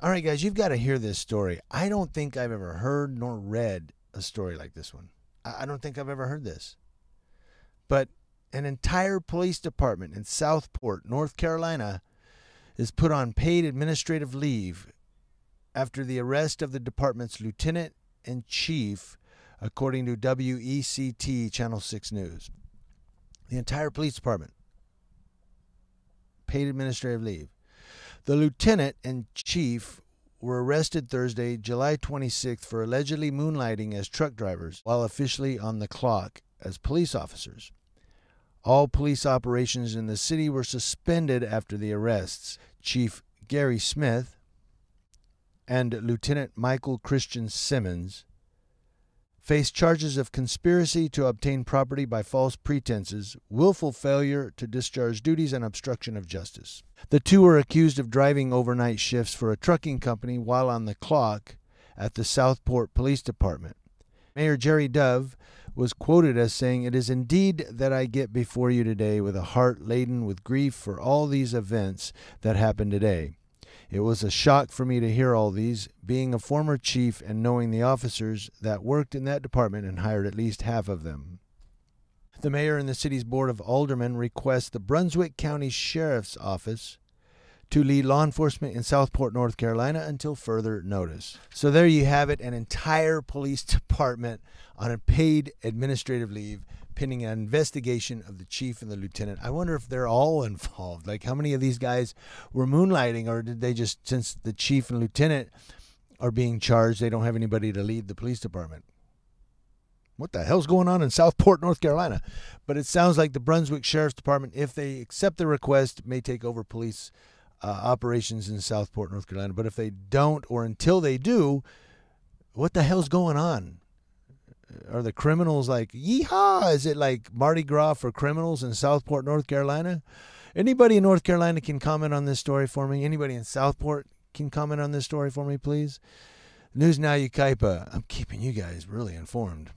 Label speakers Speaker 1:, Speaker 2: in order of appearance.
Speaker 1: All right, guys, you've got to hear this story. I don't think I've ever heard nor read a story like this one. I don't think I've ever heard this. But an entire police department in Southport, North Carolina, is put on paid administrative leave after the arrest of the department's lieutenant and chief, according to WECT Channel 6 News. The entire police department, paid administrative leave. The lieutenant and chief were arrested Thursday, July 26th, for allegedly moonlighting as truck drivers while officially on the clock as police officers. All police operations in the city were suspended after the arrests. Chief Gary Smith and Lieutenant Michael Christian Simmons faced charges of conspiracy to obtain property by false pretenses, willful failure to discharge duties, and obstruction of justice. The two were accused of driving overnight shifts for a trucking company while on the clock at the Southport Police Department. Mayor Jerry Dove was quoted as saying, "It is indeed that I get before you today with a heart laden with grief for all these events that happened today. It was a shock for me to hear all these, being a former chief and knowing the officers that worked in that department and hired at least half of them." The mayor and the city's board of aldermen request the Brunswick County Sheriff's Office to lead law enforcement in Southport, North Carolina, until further notice. So there you have it, an entire police department on a paid administrative leave pending an investigation of the chief and the lieutenant. I wonder if they're all involved. Like, how many of these guys were moonlighting, or did they just, since the chief and lieutenant are being charged, they don't have anybody to lead the police department? What the hell's going on in Southport, North Carolina? But it sounds like the Brunswick Sheriff's Department, if they accept the request, may take over police operations in Southport, North Carolina. But if they don't, or until they do, what the hell's going on? Are the criminals like, yeehaw? Is it like Mardi Gras for criminals in Southport, North Carolina? Anybody in North Carolina can comment on this story for me? Anybody in Southport can comment on this story for me, please? News Now Ukaipa. I'm keeping you guys really informed.